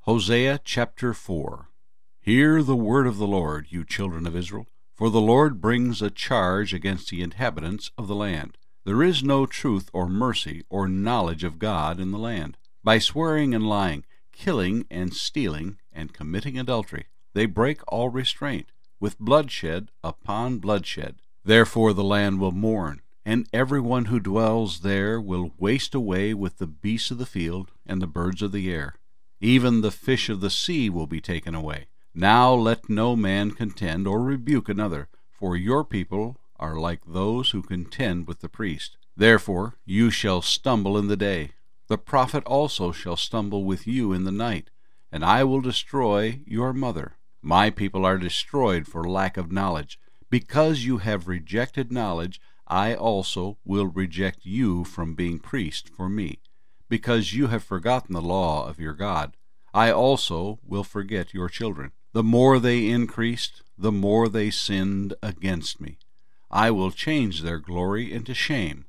Hosea chapter 4. Hear the word of the Lord, you children of Israel, for the Lord brings a charge against the inhabitants of the land. There is no truth or mercy or knowledge of God in the land. By swearing and lying, killing and stealing, and committing adultery, they break all restraint, with bloodshed upon bloodshed. Therefore the land will mourn, and everyone who dwells there will waste away with the beasts of the field and the birds of the air. Even the fish of the sea will be taken away. Now let no man contend or rebuke another, for your people are like those who contend with the priest. Therefore you shall stumble in the day. The prophet also shall stumble with you in the night, and I will destroy your mother. My people are destroyed for lack of knowledge. Because you have rejected knowledge, I also will reject you from being priest for me. Because you have forgotten the law of your God, I also will forget your children. The more they increased, the more they sinned against me. I will change their glory into shame.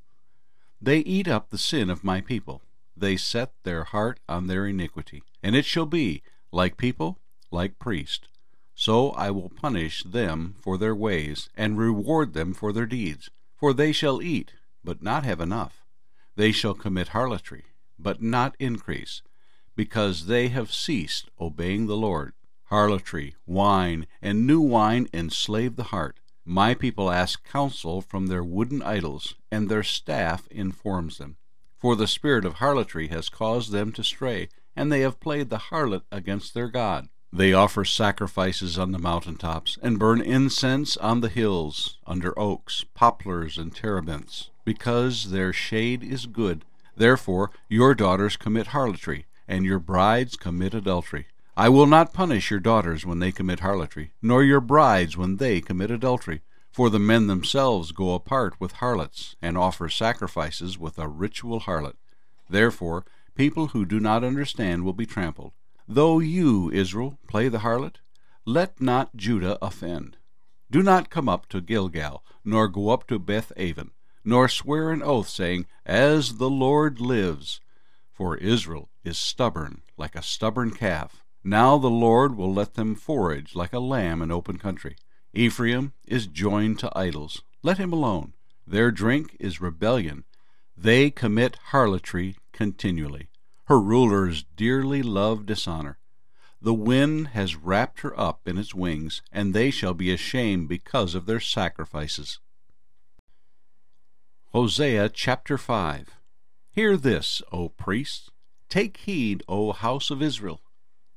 They eat up the sin of my people. They set their heart on their iniquity. And it shall be, like people, like priest. So I will punish them for their ways, and reward them for their deeds. For they shall eat, but not have enough. They shall commit harlotry, but not increase, because they have ceased obeying the Lord. Harlotry, wine, and new wine enslave the heart. My people ask counsel from their wooden idols, and their staff informs them. For the spirit of harlotry has caused them to stray, and they have played the harlot against their God. They offer sacrifices on the mountaintops, and burn incense on the hills, under oaks, poplars, and terebinths, because their shade is good. Therefore your daughters commit harlotry, and your brides commit adultery. I will not punish your daughters when they commit harlotry, nor your brides when they commit adultery. For the men themselves go apart with harlots, and offer sacrifices with a ritual harlot. Therefore people who do not understand will be trampled. Though you, Israel, play the harlot, let not Judah offend. Do not come up to Gilgal, nor go up to Beth-aven, nor swear an oath, saying, As the Lord lives. For Israel is stubborn like a stubborn calf. Now the Lord will let them forage like a lamb in open country. Ephraim is joined to idols. Let him alone. Their drink is rebellion. They commit harlotry continually. Her rulers dearly love dishonor. The wind has wrapped her up in its wings, and they shall be ashamed because of their sacrifices. Hosea chapter 5. Hear this, O priests. Take heed, O house of Israel.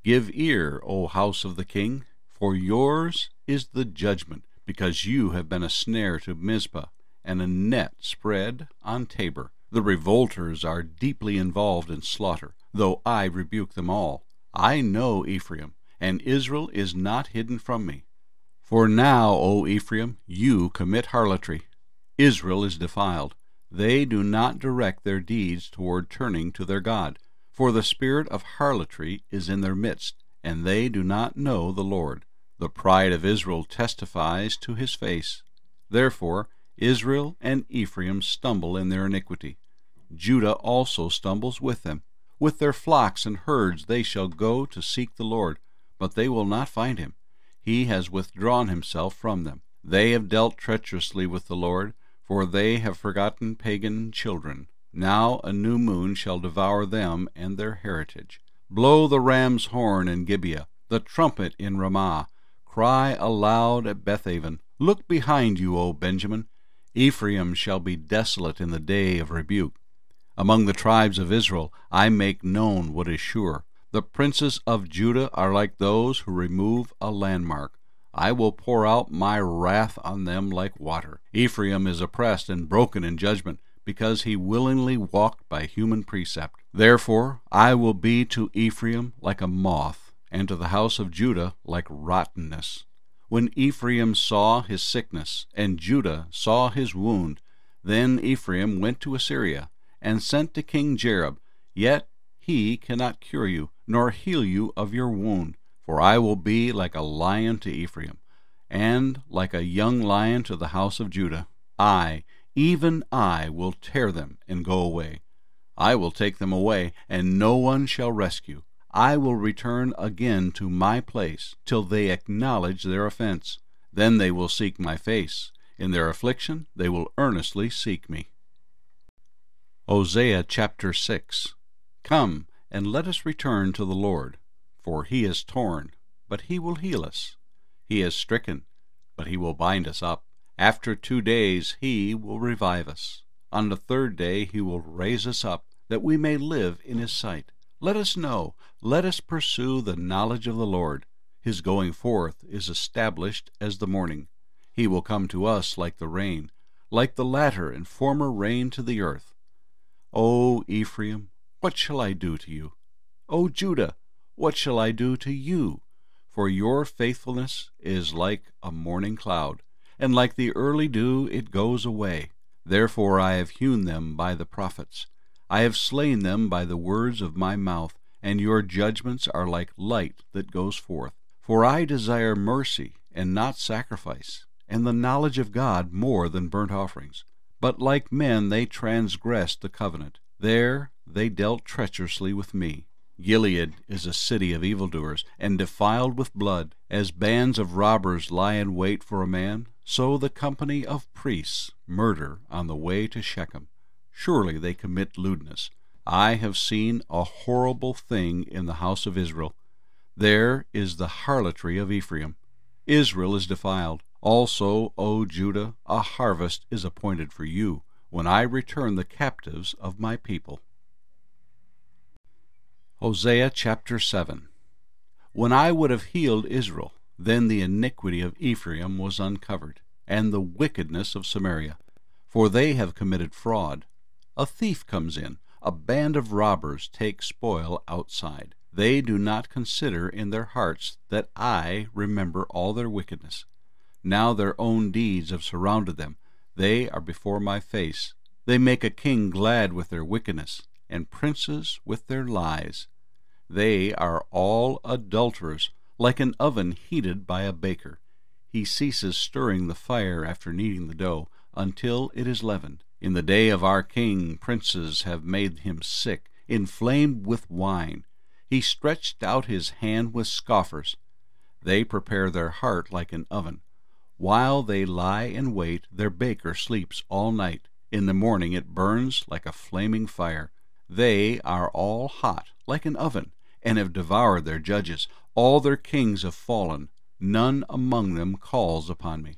Give ear, O house of the king, for yours is the judgment, because you have been a snare to Mizpah, and a net spread on Tabor. The revolters are deeply involved in slaughter, though I rebuke them all. I know Ephraim, and Israel is not hidden from me. For now, O Ephraim, you commit harlotry. Israel is defiled. They do not direct their deeds toward turning to their God. For the spirit of harlotry is in their midst, and they do not know the Lord. The pride of Israel testifies to his face. Therefore Israel and Ephraim stumble in their iniquity. Judah also stumbles with them. With their flocks and herds they shall go to seek the Lord, but they will not find him. He has withdrawn himself from them. They have dealt treacherously with the Lord, for they have forgotten pagan children. Now a new moon shall devour them and their heritage. Blow the ram's horn in Gibeah, the trumpet in Ramah. Cry aloud at Beth-aven. Look behind you, O Benjamin. Ephraim shall be desolate in the day of rebuke. Among the tribes of Israel I make known what is sure. The princes of Judah are like those who remove a landmark. I will pour out my wrath on them like water. Ephraim is oppressed and broken in judgment, because he willingly walked by human precept. Therefore I will be to Ephraim like a moth, and to the house of Judah like rottenness. When Ephraim saw his sickness, and Judah saw his wound, then Ephraim went to Assyria, and sent to King Jareb. Yet he cannot cure you, nor heal you of your wound. For I will be like a lion to Ephraim, and like a young lion to the house of Judah. I, even I, will tear them and go away. I will take them away, and no one shall rescue. I will return again to my place, till they acknowledge their offense. Then they will seek my face. In their affliction they will earnestly seek me. Hosea chapter 6. Come, and let us return to the Lord. For he is torn, but he will heal us. He is stricken, but he will bind us up. After 2 days he will revive us. On the 3rd day he will raise us up, that we may live in his sight. Let us know, let us pursue the knowledge of the Lord. His going forth is established as the morning. He will come to us like the rain, like the latter and former rain to the earth. O Ephraim, what shall I do to you? O Judah, what shall I do to you? For your faithfulness is like a morning cloud, and like the early dew it goes away. Therefore I have hewn them by the prophets. I have slain them by the words of my mouth, and your judgments are like light that goes forth. For I desire mercy and not sacrifice, and the knowledge of God more than burnt offerings. But like men they transgressed the covenant. There they dealt treacherously with me. Gilead is a city of evildoers, and defiled with blood. As bands of robbers lie in wait for a man, so the company of priests murder on the way to Shechem. Surely they commit lewdness. I have seen a horrible thing in the house of Israel. There is the harlotry of Ephraim. Israel is defiled. Also, O Judah, a harvest is appointed for you, when I return the captives of my people. Hosea chapter 7. When I would have healed Israel, then the iniquity of Ephraim was uncovered, and the wickedness of Samaria. For they have committed fraud. A thief comes in, a band of robbers take spoil outside. They do not consider in their hearts that I remember all their wickedness. Now their own deeds have surrounded them. They are before my face. They make a king glad with their wickedness, and princes with their lies. They are all adulterers, like an oven heated by a baker. He ceases stirring the fire after kneading the dough, until it is leavened. In the day of our king, princes have made him sick, inflamed with wine. He stretched out his hand with scoffers. They prepare their heart like an oven. While they lie in wait, their baker sleeps all night. In the morning it burns like a flaming fire. They are all hot like an oven, and have devoured their judges. All their kings have fallen. None among them calls upon me.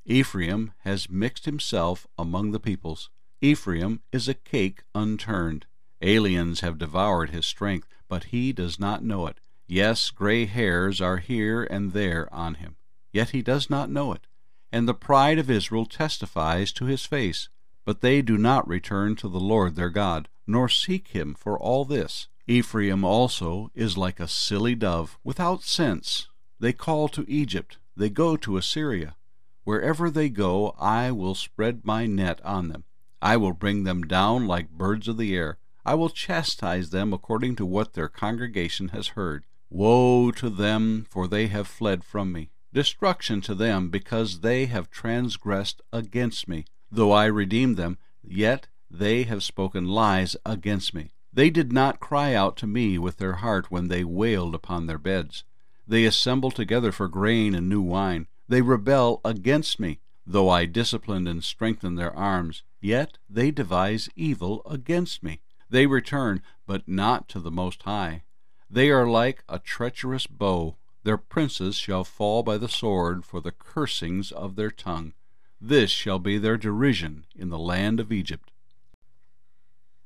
Ephraim has mixed himself among the peoples. Ephraim is a cake unturned. Aliens have devoured his strength, but he does not know it. Yes, gray hairs are here and there on him, yet he does not know it. And the pride of Israel testifies to his face. But they do not return to the Lord their God, nor seek him for all this. Ephraim also is like a silly dove, without sense. They call to Egypt, they go to Assyria. Wherever they go, I will spread my net on them. I will bring them down like birds of the air. I will chastise them according to what their congregation has heard. Woe to them, for they have fled from me. Destruction to them, because they have transgressed against me. Though I redeemed them, yet they have spoken lies against me. They did not cry out to me with their heart when they wailed upon their beds. They assemble together for grain and new wine. They rebel against me. Though I disciplined and strengthened their arms, yet they devise evil against me. They return, but not to the Most High. They are like a treacherous bow. Their princes shall fall by the sword for the cursings of their tongue. This shall be their derision in the land of Egypt.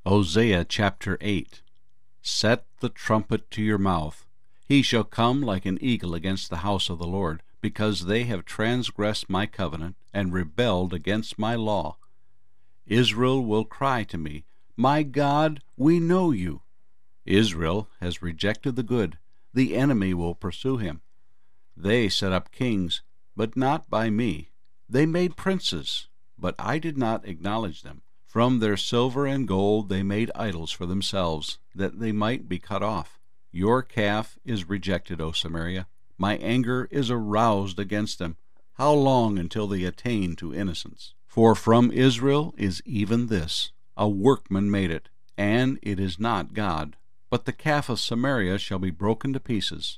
Hosea chapter 8. Set the trumpet to your mouth. He shall come like an eagle against the house of the Lord, because they have transgressed my covenant and rebelled against my law. Israel will cry to me, My God, we know you. Israel has rejected the good. The enemy will pursue him. They set up kings, but not by me. They made princes, but I did not acknowledge them. From their silver and gold they made idols for themselves, that they might be cut off. Your calf is rejected, O Samaria. My anger is aroused against them. How long until they attain to innocence? For from Israel is even this, a workman made it, and it is not God. but the calf of Samaria shall be broken to pieces.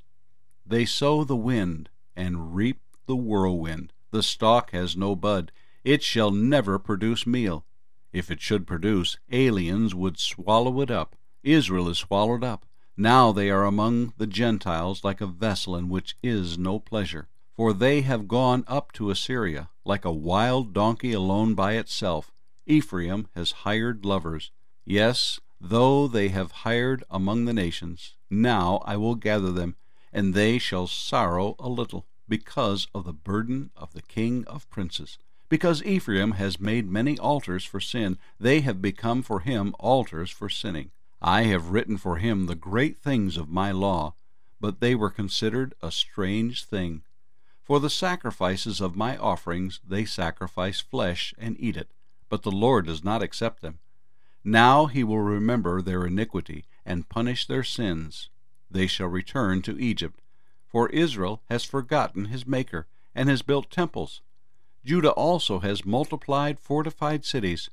They sow the wind, and reap the whirlwind. The stalk has no bud. It shall never produce meal. If it should produce, aliens would swallow it up. Israel is swallowed up. Now they are among the Gentiles like a vessel in which is no pleasure. For they have gone up to Assyria, like a wild donkey alone by itself. Ephraim has hired lovers. Yes, though they have hired among the nations, now I will gather them, and they shall sorrow a little, because of the burden of the king of princes. Because Ephraim has made many altars for sin, they have become for him altars for sinning. I have written for him the great things of my law, but they were considered a strange thing. For the sacrifices of my offerings they sacrifice flesh and eat it, but the Lord does not accept them. Now he will remember their iniquity and punish their sins. They shall return to Egypt. For Israel has forgotten his Maker, and has built temples. Judah also has multiplied fortified cities,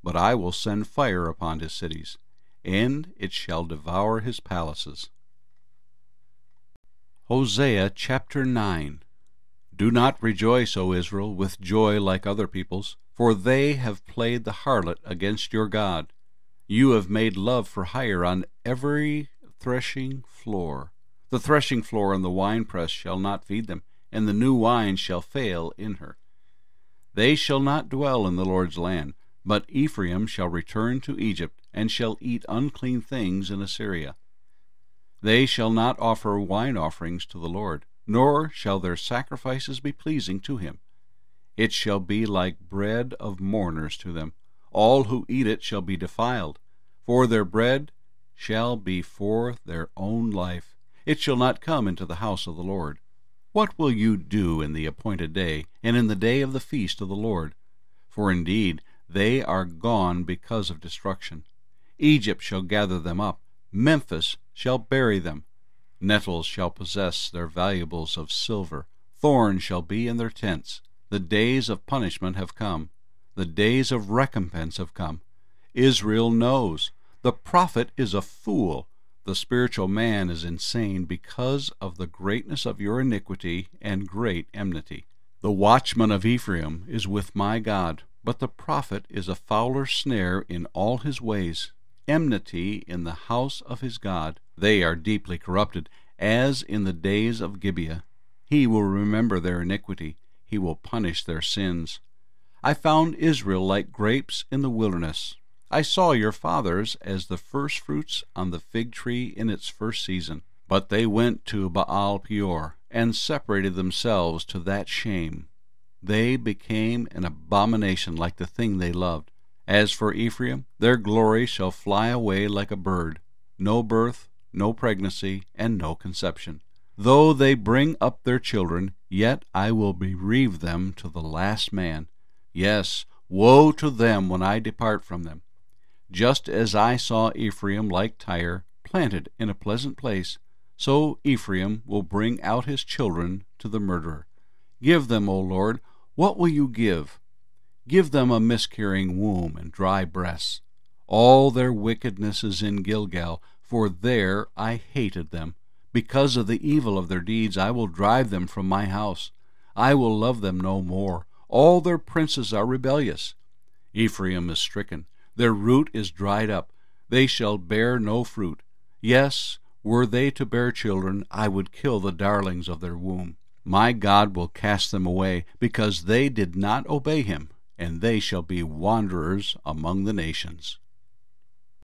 but I will send fire upon his cities, and it shall devour his palaces. Hosea chapter 9. Do not rejoice, O Israel, with joy like other peoples, for they have played the harlot against your God. You have made love for hire on every threshing floor. The threshing floor and the winepress shall not feed them, and the new wine shall fail in her. They shall not dwell in the Lord's land, but Ephraim shall return to Egypt, and shall eat unclean things in Assyria. They shall not offer wine offerings to the Lord, nor shall their sacrifices be pleasing to him. It shall be like bread of mourners to them. All who eat it shall be defiled, for their bread shall be for their own life. It shall not come into the house of the Lord. What will you do in the appointed day, and in the day of the feast of the Lord? For indeed they are gone because of destruction. Egypt shall gather them up, Memphis shall bury them. Nettles shall possess their valuables of silver, thorns shall be in their tents. The days of punishment have come, the days of recompense have come. Israel knows. The prophet is a fool. The spiritual man is insane because of the greatness of your iniquity and great enmity. The watchman of Ephraim is with my God, but the prophet is a fowler snare in all his ways, enmity in the house of his God. They are deeply corrupted, as in the days of Gibeah. He will remember their iniquity, he will punish their sins. I found Israel like grapes in the wilderness. I saw your fathers as the firstfruits on the fig tree in its first season. But they went to Baal Peor, and separated themselves to that shame. They became an abomination like the thing they loved. As for Ephraim, their glory shall fly away like a bird. No birth, no pregnancy, and no conception. Though they bring up their children, yet I will bereave them to the last man. Yes, woe to them when I depart from them. Just as I saw Ephraim like Tyre, planted in a pleasant place, so Ephraim will bring out his children to the murderer. Give them, O Lord, what will you give? Give them a miscarrying womb and dry breasts. All their wickedness is in Gilgal, for there I hated them. Because of the evil of their deeds I will drive them from my house. I will love them no more. All their princes are rebellious. Ephraim is stricken. Their root is dried up. They shall bear no fruit. Yes, were they to bear children, I would kill the darlings of their womb. My God will cast them away, because they did not obey him, and they shall be wanderers among the nations.